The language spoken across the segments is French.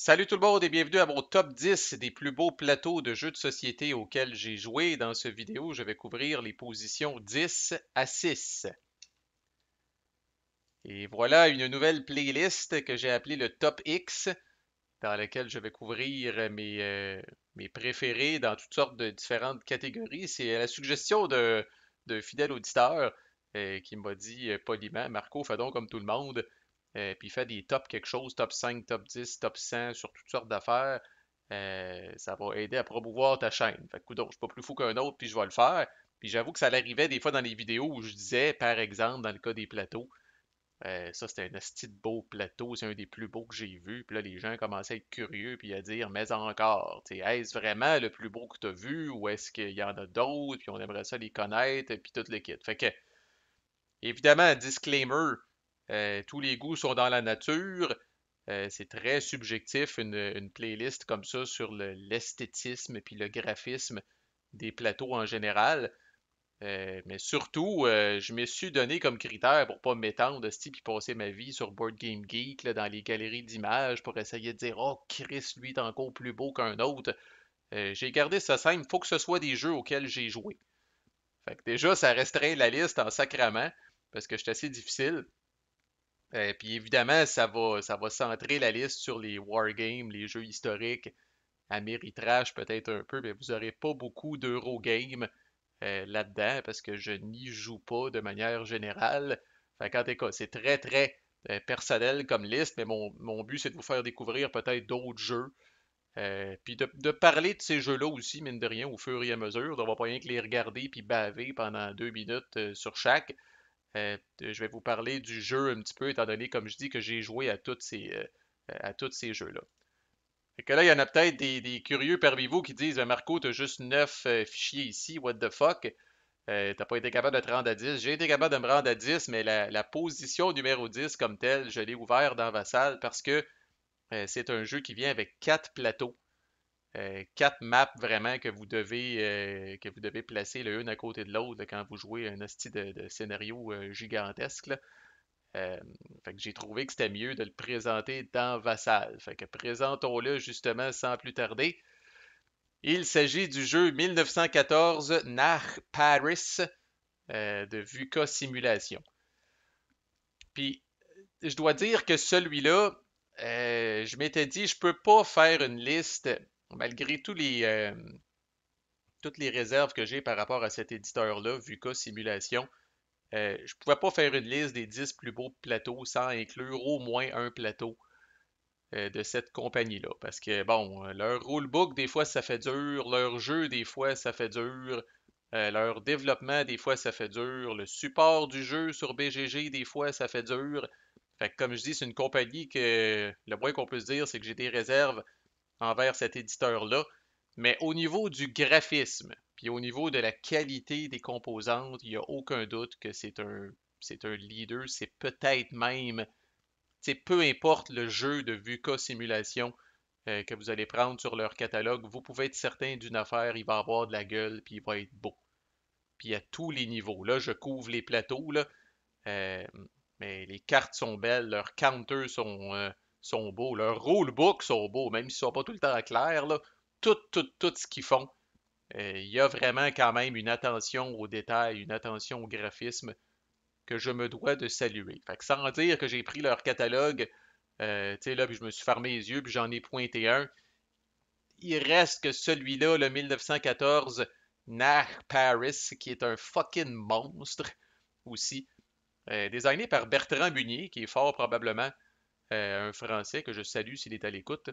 Salut tout le monde et bienvenue à mon top 10 des plus beaux plateaux de jeux de société auxquels j'ai joué. Dans ce vidéo, je vais couvrir les positions 10 à 6. Et voilà une nouvelle playlist que j'ai appelée le Top X, dans laquelle je vais couvrir mes préférés dans toutes sortes de différentes catégories. C'est à la suggestion de fidèle auditeur qui m'a dit poliment, Marco, fais donc comme tout le monde, puis fait des top quelque chose, top 5, top 10, top 100 sur toutes sortes d'affaires. Ça va aider à promouvoir ta chaîne. Fait que, coudonc, je suis pas plus fou qu'un autre, puis je vais le faire. Puis j'avoue que ça l'arrivait des fois dans les vidéos où je disais, par exemple, dans le cas des plateaux, ça c'était un asti de beau plateau, c'est un des plus beaux que j'ai vu. Puis là, les gens commençaient à être curieux, puis à dire, mais encore, est-ce vraiment le plus beau que tu as vu, ou est-ce qu'il y en a d'autres, puis on aimerait ça les connaître, puis tout le kit. Fait que, évidemment, disclaimer, tous les goûts sont dans la nature. C'est très subjectif, une playlist comme ça sur l'esthétisme puis le graphisme des plateaux en général. Mais surtout, je me suis donné comme critère pour pas m'étendre esti, puis passer ma vie sur Board Game Geek, là, dans les galeries d'images, pour essayer de dire oh, Chris, lui, est encore plus beau qu'un autre. J'ai gardé ça simple, il faut que ce soit des jeux auxquels j'ai joué. Fait que déjà, ça restreint la liste en sacrament, parce que je suis assez difficile. Puis évidemment, ça va centrer la liste sur les wargames, les jeux historiques, Ameritrash peut-être un peu, mais vous n'aurez pas beaucoup d'Eurogame là-dedans parce que je n'y joue pas de manière générale. Fait qu'en tout cas, c'est très très personnel comme liste, mais mon but c'est de vous faire découvrir peut-être d'autres jeux. Puis de parler de ces jeux-là aussi, mine de rien, au fur et à mesure. On va pas rien que les regarder puis baver pendant 2 minutes sur chaque. Je vais vous parler du jeu un petit peu, étant donné, comme je dis, que j'ai joué à tous ces jeux-là. Fait que là, il y en a peut-être des curieux parmi vous qui disent Marco, t'as juste 9 fichiers ici, what the fuck? T'as pas été capable de te rendre à 10. J'ai été capable de me rendre à 10, mais la position numéro 10 comme telle, je l'ai ouvert dans Vassal parce que c'est un jeu qui vient avec 4 plateaux. 4 maps vraiment que vous devez placer l'une à côté de l'autre là, quand vous jouez un hostie de scénario gigantesque, là. Euh, Fait que j'ai trouvé que c'était mieux de le présenter dans Vassal. Fait que présentons-le justement sans plus tarder. Il s'agit du jeu 1914 Nach Paris de VUCA Simulation. Puis je dois dire que celui-là, je m'étais dit, je peux pas faire une liste, malgré toutes les réserves que j'ai par rapport à cet éditeur-là, VUCA Simulation. Je pouvais pas faire une liste des 10 plus beaux plateaux sans inclure au moins un plateau de cette compagnie-là. Parce que, bon, leur rulebook, des fois, ça fait dur. Leur jeu, des fois, ça fait dur. Leur développement, des fois, ça fait dur. Le support du jeu sur BGG, des fois, ça fait dur. Fait que, comme je dis, c'est une compagnie que le moins qu'on peut se dire, c'est que j'ai des réserves envers cet éditeur-là. Mais au niveau du graphisme, puis au niveau de la qualité des composantes, il n'y a aucun doute que c'est un leader. C'est peut-être même, peu importe le jeu de VUCA Simulation que vous allez prendre sur leur catalogue, vous pouvez être certain d'une affaire, il va avoir de la gueule, puis il va être beau. Puis à tous les niveaux. Là, je couvre les plateaux, là, euh, mais les cartes sont belles, leurs counters sont beaux, leurs rulebooks sont beaux, même s'ils ne sont pas tout le temps clairs, là, tout ce qu'ils font. Il y a vraiment quand même une attention aux détails, une attention au graphisme que je me dois de saluer. Fait que sans dire que j'ai pris leur catalogue, tu sais, là, puis je me suis fermé les yeux, puis j'en ai pointé un. Il reste que celui-là, le 1914 Nach Paris, qui est un fucking monstre aussi. Designé par Bertrand Munier, qui est fort probablement un Français que je salue s'il est à l'écoute.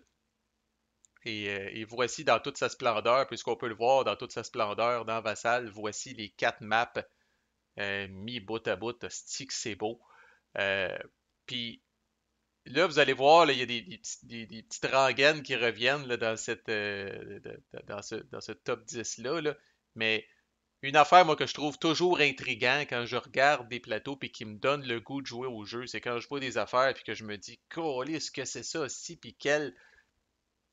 Et voici dans toute sa splendeur, puisqu'on peut le voir dans toute sa splendeur dans Vassal, voici les 4 maps mis bout à bout. Stick, c'est beau. Euh, Puis là, vous allez voir, là, il y a des petites rengaines qui reviennent là, dans ce top 10-là. Là. Mais une affaire, moi, que je trouve toujours intriguant quand je regarde des plateaux et qui me donne le goût de jouer au jeu, c'est quand je vois des affaires et que je me dis, ce que c'est ça, si, puis quel.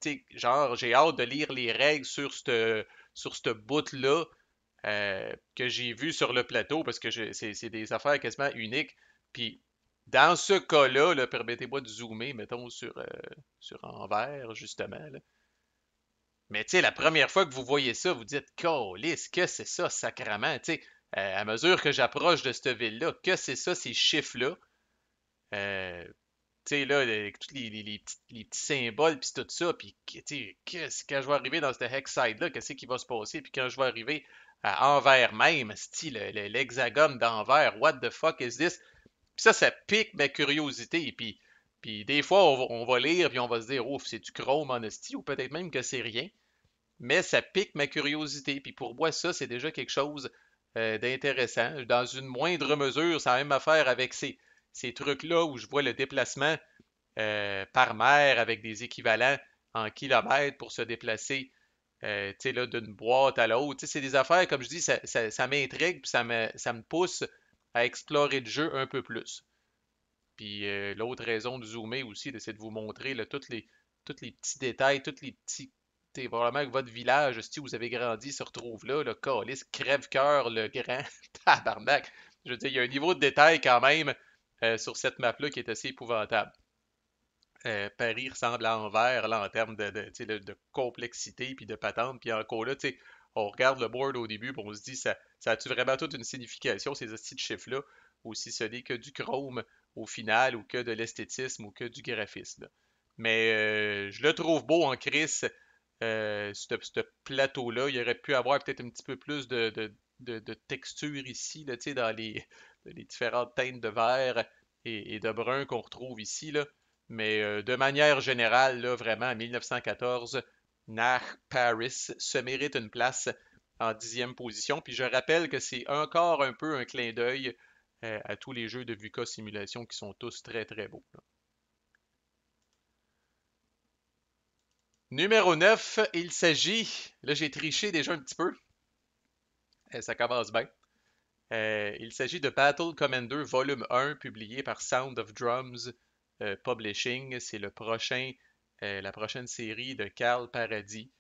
Tu sais, genre, j'ai hâte de lire les règles sur ce bout-là que j'ai vu sur le plateau parce que c'est des affaires quasiment uniques. Puis Dans ce cas-là, là, permettez-moi de zoomer, mettons, sur Envers, justement, là. Mais tu sais, la première fois que vous voyez ça, vous dites, Calisse, que c'est ça, sacrament? Tu sais, à mesure que j'approche de cette ville-là, que c'est ça, ces chiffres-là? Euh, tu sais, là, tous les petits symboles, puis tout ça, puis tu sais, quand je vais arriver dans cette Hexside-là, qu'est-ce qui va se passer? Puis quand je vais arriver à Anvers même, style l'hexagone d'Anvers, what the fuck is this? Puis ça pique ma curiosité. Puis des fois, on va lire, puis on va se dire, ouf, c'est du chrome en esti, ou peut-être même que c'est rien. Mais ça pique ma curiosité. Puis pour moi, ça, c'est déjà quelque chose d'intéressant. Dans une moindre mesure, c'est la même affaire avec ces trucs-là où je vois le déplacement par mer avec des équivalents en kilomètres pour se déplacer tu sais, là, d'une boîte à l'autre. Tu sais, c'est des affaires, comme je dis, ça m'intrigue puis ça me pousse à explorer le jeu un peu plus. Puis l'autre raison de zoomer aussi, c'est de vous montrer là, tous les petits détails, tous les petits. Probablement que votre village, si vous avez grandi, se retrouve là, le calice, crève-cœur, le grand, tabarnak. Je veux dire, il y a un niveau de détail quand même sur cette map-là qui est assez épouvantable. Paris ressemble à Anvers là, en termes tu sais, de complexité puis de patente. Puis encore là, tu sais, on regarde le board au début, puis on se dit, ça a-tu vraiment toute une signification, ces hosties de chiffres-là, ou si ce n'est que du chrome au final, ou que de l'esthétisme, ou que du graphisme. Là. Mais je le trouve beau en Chris, ce plateau-là. Il aurait pu avoir peut-être un petit peu plus de texture ici, là, tu sais, dans les différentes teintes de vert et de brun qu'on retrouve ici, là. Mais de manière générale, là, vraiment, en 1914, Nach Paris se mérite une place en 10e position. Puis je rappelle que c'est encore un peu un clin d'œil à tous les jeux de VUCA Simulation qui sont tous très très beaux. Là. Numéro 9, il s'agit, là j'ai triché déjà un petit peu, ça commence bien. Il s'agit de Battle Commander Volume 1, publié par Sound of Drums Publishing. C'est la prochaine série de Carl Paradis,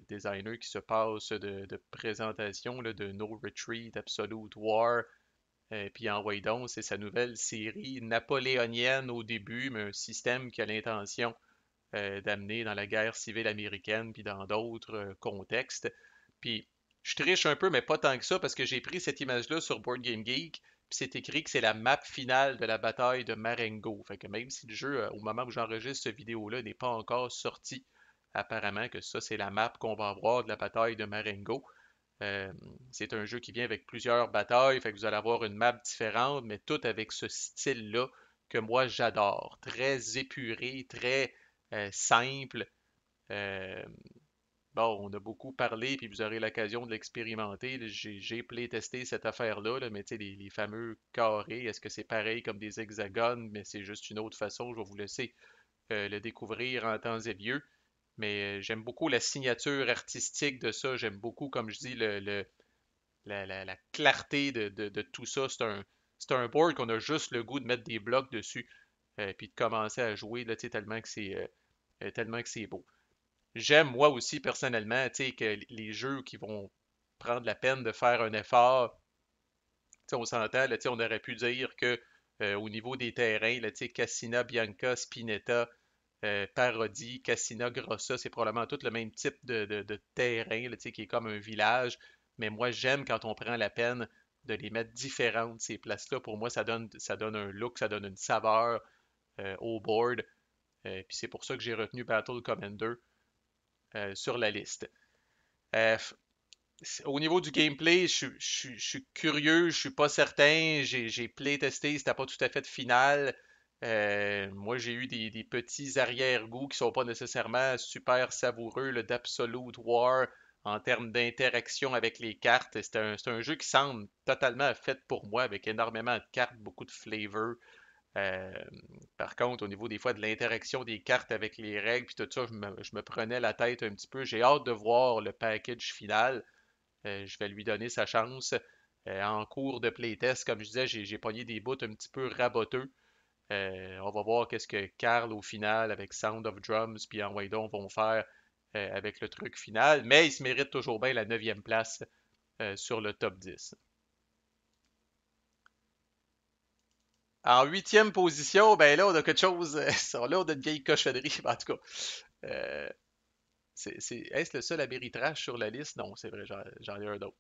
designer qui se passe de présentation là, de No Retreat, Absolute War, puis en donc, c'est sa nouvelle série napoléonienne au début, mais un système qui a l'intention d'amener dans la guerre civile américaine, puis dans d'autres contextes. Puis je triche un peu, mais pas tant que ça, parce que j'ai pris cette image-là sur Board Game Geek, puis c'est écrit que c'est la map finale de la bataille de Marengo. Fait que même si le jeu, au moment où j'enregistre cette vidéo-là, n'est pas encore sorti, apparemment que ça, c'est la map qu'on va avoir de la bataille de Marengo. Euh, c'est un jeu qui vient avec plusieurs batailles, fait que vous allez avoir une map différente, mais tout avec ce style-là que moi j'adore. Très épuré, très simple. Euh, bon, on a beaucoup parlé, puis vous aurez l'occasion de l'expérimenter. J'ai playtesté cette affaire-là, là, mais tu sais, les fameux carrés, est-ce que c'est pareil comme des hexagones, mais c'est juste une autre façon? Je vais vous laisser le découvrir en temps et lieu. Mais j'aime beaucoup la signature artistique de ça. J'aime beaucoup, comme je dis, la clarté de tout ça. C'est un board qu'on a juste le goût de mettre des blocs dessus, puis de commencer à jouer là, tu sais, tellement que c'est beau. J'aime moi aussi personnellement, tu sais, que les jeux qui vont prendre la peine de faire un effort, tu sais, on s'entend, là, tu sais, on aurait pu dire que au niveau des terrains, là, tu sais, Cassina, Bianca, Spinetta, Parodi, Cassina, Grossa, c'est probablement tout le même type de terrain, là, tu sais, qui est comme un village. Mais moi, j'aime quand on prend la peine de les mettre différentes, ces places-là. Pour moi, ça donne un look, ça donne une saveur au board. Puis c'est pour ça que j'ai retenu Battle Commander sur la liste. Euh, Au niveau du gameplay, je suis curieux, je suis pas certain. J'ai playtesté, c'était pas tout à fait final. Moi, j'ai eu des petits arrière-goûts qui sont pas nécessairement super savoureux, le d'Absolute War en termes d'interaction avec les cartes. C'est un jeu qui semble totalement fait pour moi, avec énormément de cartes, beaucoup de flavor. Euh, Par contre, au niveau des fois de l'interaction des cartes avec les règles, puis tout ça, je me prenais la tête un petit peu. J'ai hâte de voir le package final. Je vais lui donner sa chance. En cours de playtest, comme je disais, j'ai pogné des bouts un petit peu raboteux. On va voir qu'est-ce que Carl au final avec Sound of Drums puis en Waydon vont faire avec le truc final. Mais il se mérite toujours bien la 9e place sur le top 10. En huitième position, ben là, on a quelque chose. Là, on a une vieille cochonnerie. En tout cas, euh, est-ce le seul Trash sur la liste? Non, c'est vrai, j'en ai un autre.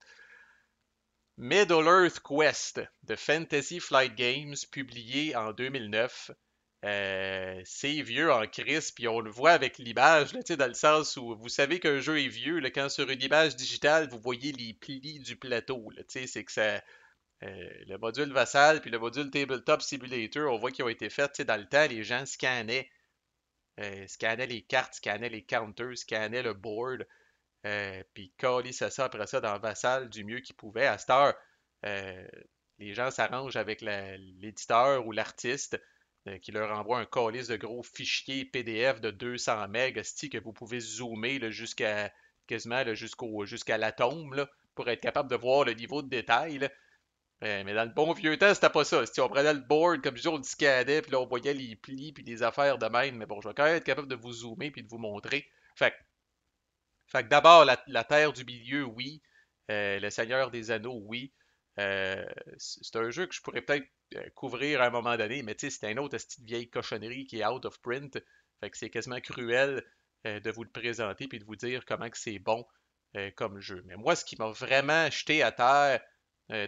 Middle-earth Quest de Fantasy Flight Games, publié en 2009. C'est vieux en crise, puis on le voit avec l'image, là, tu sais, dans le sens où vous savez qu'un jeu est vieux, là, quand sur une image digitale, vous voyez les plis du plateau. Là, tu sais, c'est que ça, le module Vassal puis le module Tabletop Simulator, on voit qu'ils ont été faits. Tu sais, dans le temps, les gens scannaient les cartes, scannaient les counters, scannaient le board. Puis calissaient ça après ça dans Vassal du mieux qu'ils pouvaient. À cette heure, euh, les gens s'arrangent avec l'éditeur ou l'artiste qui leur envoie un calice de gros fichiers PDF de 200 MB que vous pouvez zoomer là, jusqu'à quasiment là, jusqu'à l'atome là, pour être capable de voir le niveau de détail. Là. Mais dans le bon vieux temps, c'était pas ça. Si on prenait le board, comme je dis, on le scannait, puis là, on voyait les plis, puis les affaires de même. Mais bon, je vais quand même être capable de vous zoomer, puis de vous montrer. Fait fait que d'abord, la Terre du Milieu, oui. Le Seigneur des Anneaux, oui. C'est un jeu que je pourrais peut-être couvrir à un moment donné, mais tu sais, c'est un autre petite vieille cochonnerie qui est out of print. Fait que c'est quasiment cruel de vous le présenter puis de vous dire comment que c'est bon comme jeu. Mais moi, ce qui m'a vraiment jeté à terre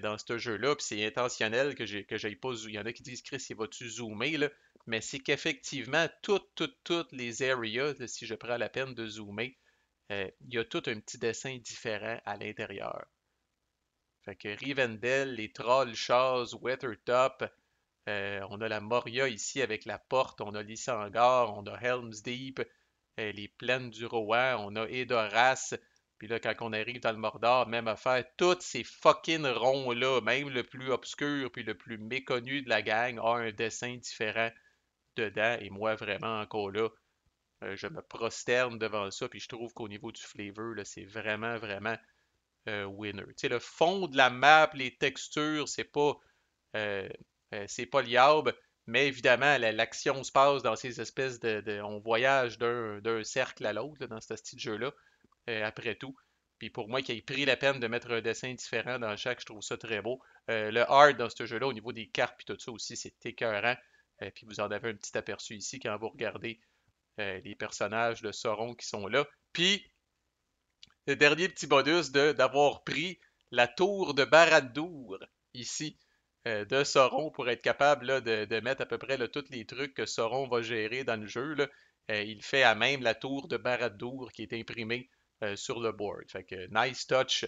dans ce jeu-là, puis c'est intentionnel que j'aille pas Il y en a qui disent Chris, il va-tu zoomer là? Mais c'est qu'effectivement, toutes les areas, là, si je prends la peine de zoomer, il y a tout un petit dessin différent à l'intérieur. Fait que Rivendell, les Trolls, Chaz, Weathertop, on a la Moria ici avec la porte, on a l'Isengard, on a Helm's Deep, les plaines du Rohan, on a Edoras, puis là, quand on arrive dans le Mordor, même affaire, tous ces fucking ronds-là, même le plus obscur puis le plus méconnu de la gang, a un dessin différent dedans, et moi, vraiment, encore là, je me prosterne devant ça, puis je trouve qu'au niveau du flavor, là, c'est vraiment, vraiment winner. Tu sais, le fond de la map, les textures, euh, c'est pas liable, mais évidemment, l'action se passe dans ces espèces on voyage d'un cercle à l'autre dans ce style de jeu-là, après tout. Puis pour moi, qui ait pris la peine de mettre un dessin différent dans chaque, je trouve ça très beau. Le art dans ce jeu-là, au niveau des cartes puis tout ça aussi, c'est écœurant. Puis vous en avez un petit aperçu ici quand vous regardez les personnages de Sauron qui sont là. Puis, le dernier petit bonus d'avoir pris la tour de Barad-dûr ici de Sauron pour être capable là, de mettre à peu près là, tous les trucs que Sauron va gérer dans le jeu. Là. Il fait à même la tour de Barad-dûr qui est imprimée sur le board. Fait que nice touch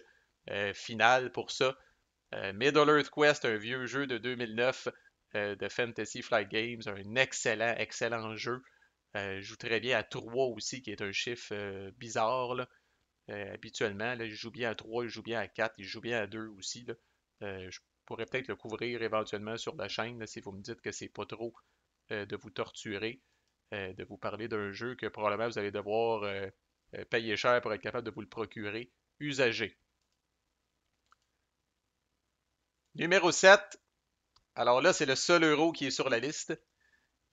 final pour ça. Middle-earth Quest, un vieux jeu de 2009 de Fantasy Flight Games, un excellent, excellent jeu. Joue très bien à 3 aussi, qui est un chiffre bizarre. Là. Habituellement, là, il joue bien à 3, il joue bien à 4, il joue bien à 2 aussi. Là. Je pourrais peut-être le couvrir éventuellement sur la chaîne là, si vous me dites que c'est pas trop de vous torturer, de vous parler d'un jeu que probablement vous allez devoir payer cher pour être capable de vous le procurer usagé. Numéro 7. Alors là, c'est le seul euro qui est sur la liste.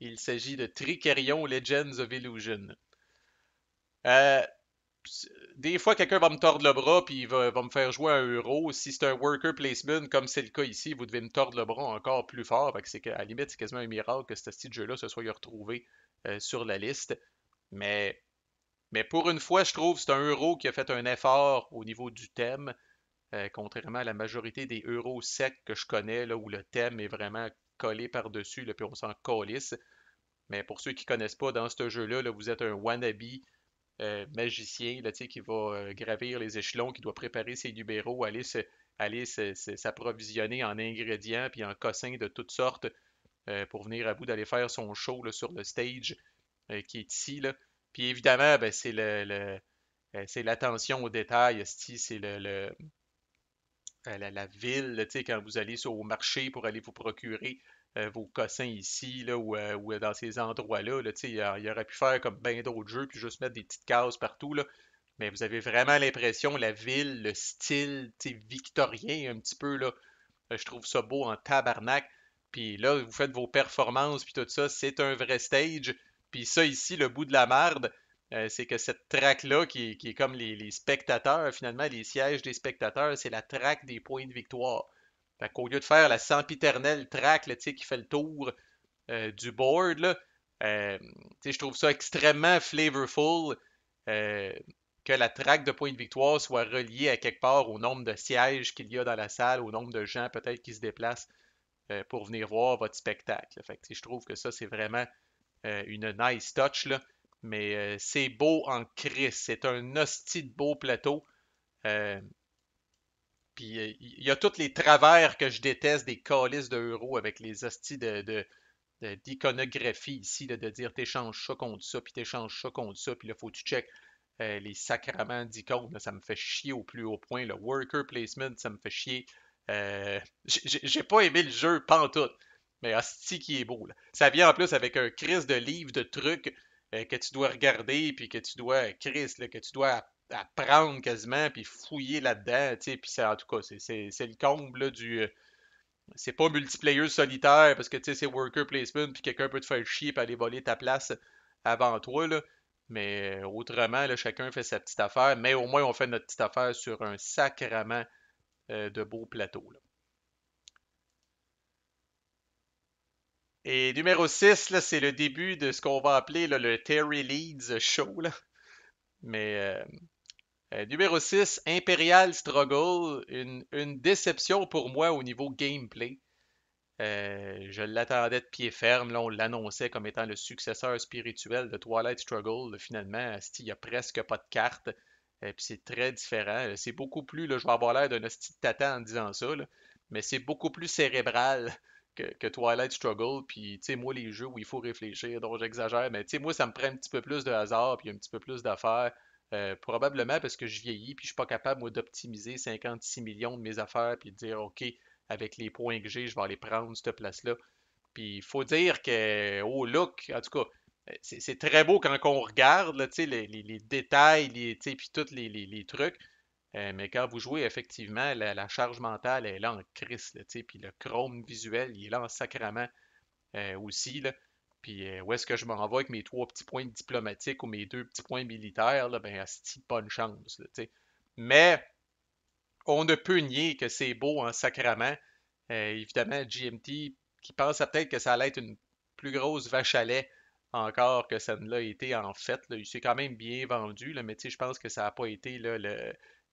Il s'agit de Tricarion Legends of Illusion. Euh, des fois, quelqu'un va me tordre le bras puis va me faire jouer à un euro. Si c'est un worker placement, comme c'est le cas ici, vous devez me tordre le bras encore plus fort. Fait que à la limite, c'est quasiment un miracle que ce style de jeu-là se soit retrouvé sur la liste. Mais, mais pour une fois, je trouve que c'est un euro qui a fait un effort au niveau du thème, contrairement à la majorité des euros secs que je connais, là, où le thème est vraiment collé par-dessus, puis on s'en calisse. Mais pour ceux qui ne connaissent pas, dans ce jeu-là, là, vous êtes un wannabe magicien là, qui va gravir les échelons, qui doit préparer ses numéros, s'approvisionner en ingrédients puis en cossins de toutes sortes pour venir à bout d'aller faire son show là, sur le stage qui est ici. Là. Puis évidemment, ben, c'est l'attention aux détails, c'est la ville, là, quand vous allez au marché pour aller vous procurer vos cossins ici là, ou dans ces endroits-là. Là, il aurait pu faire comme bien d'autres jeux, puis juste mettre des petites cases partout. Là. Mais vous avez vraiment l'impression, la ville, le style victorien un petit peu, là, je trouve ça beau en tabarnak. Puis là, vous faites vos performances, puis tout ça, c'est un vrai stage. Puis ça ici, le bout de la marde, c'est que cette track-là, qui est comme les spectateurs, finalement, les sièges des spectateurs, c'est la track des points de victoire. Fait qu'au lieu de faire la sempiternelle track là, tu sais, qui fait le tour du board, là, tu sais, je trouve ça extrêmement flavorful euh, que la track de points de victoire soit reliée à quelque part au nombre de sièges qu'il y a dans la salle, au nombre de gens peut-être qui se déplacent pour venir voir votre spectacle. Fait que, tu sais, je trouve que ça, c'est vraiment une nice touch, là. Mais c'est beau en crise. C'est un hostie de beau plateau. Euh, Puis il y a tous les travers que je déteste des calices de euros avec les hosties d'iconographie ici, là, de dire t'échanges ça contre ça, puis t'échanges ça contre ça, puis là, faut que tu check les sacraments d'icônes, là, ça me fait chier au plus haut point. Le worker placement, ça me fait chier. J'ai pas aimé le jeu, pantoute. Mais hostie qui est beau, là. Ça vient en plus avec un crise de livre de trucs que tu dois regarder, puis que tu dois, Chris, là, que tu dois apprendre quasiment, puis fouiller là-dedans, tu sais, puis en tout cas, c'est le comble là, c'est pas multiplayer solitaire parce que tu sais, c'est worker placement puis quelqu'un peut te faire chier et aller voler ta place avant toi, là. Mais autrement, là, chacun fait sa petite affaire. Mais au moins, on fait notre petite affaire sur un sacrament de beau plateau, là. Et numéro 6 là, c'est le début de ce qu'on va appeler là, le Terry Leeds Show, là. Mais numéro 6 Imperial Struggle, une déception pour moi au niveau gameplay. Je l'attendais de pied ferme. Là, on l'annonçait comme étant le successeur spirituel de Twilight Struggle. Finalement, asti, il n'y a presque pas de cartes. Puis c'est très différent. C'est beaucoup plus, là, je vais avoir l'air d'un hostie de tata en disant ça, là, mais c'est beaucoup plus cérébral que Twilight Struggle. Puis, tu sais, moi, les jeux où il faut réfléchir, donc j'exagère, mais tu sais, moi, ça me prend un petit peu plus de hasard, puis un petit peu plus d'affaires. Probablement parce que je vieillis, puis je suis pas capable, moi, d'optimiser 56 millions de mes affaires, puis de dire, OK, avec les points que j'ai, je vais aller prendre cette place-là. Puis il faut dire que au look, en tout cas, c'est très beau quand on regarde là, les détails, puis tous les trucs. Mais quand vous jouez, effectivement, la charge mentale elle est là en crise. Là, puis le chrome visuel, il est là en sacrament aussi. Là. Puis où est-ce que je m'en vais avec mes trois petits points diplomatiques ou mes deux petits points militaires, là, ben, asti, bonne chance. Là, t'sais. Mais on ne peut nier que c'est beau en sacrament. Évidemment, GMT qui pense peut-être que ça allait être une plus grosse vache à lait encore que ça ne l'a été en fait. Là. Il s'est quand même bien vendu, là, mais je pense que ça n'a pas été là,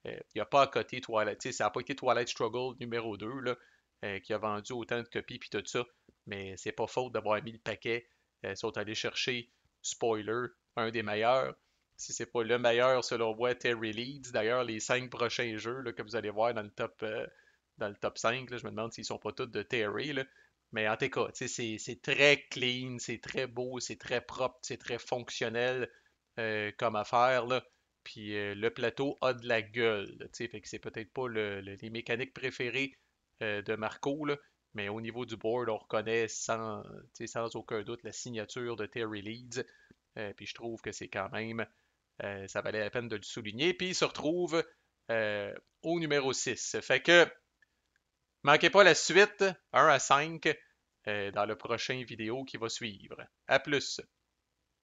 il n'y a pas à côté Twilight. Ça n'a pas été Twilight Struggle numéro 2 là, qui a vendu autant de copies puis tout ça. Mais c'est pas faute d'avoir mis le paquet. Ils sont allés chercher, spoiler, un des meilleurs. Si c'est pas le meilleur selon moi, Terry Leeds. D'ailleurs, les 5 prochains jeux là, que vous allez voir dans le top 5, là, je me demande s'ils sont pas tous de Terry. Là. Mais en tout cas, c'est très clean, c'est très beau, c'est très propre, c'est très fonctionnel comme affaire. Là. Puis le plateau a de la gueule. Là, fait que c'est peut-être pas les mécaniques préférées de Marco, là, mais au niveau du board, on reconnaît sans aucun doute la signature de Terry Leeds. Puis je trouve que c'est quand même ça valait la peine de le souligner. Puis il se retrouve au numéro 6. Fait que manquez pas la suite, 1 à 5, dans le prochain vidéo qui va suivre. À plus!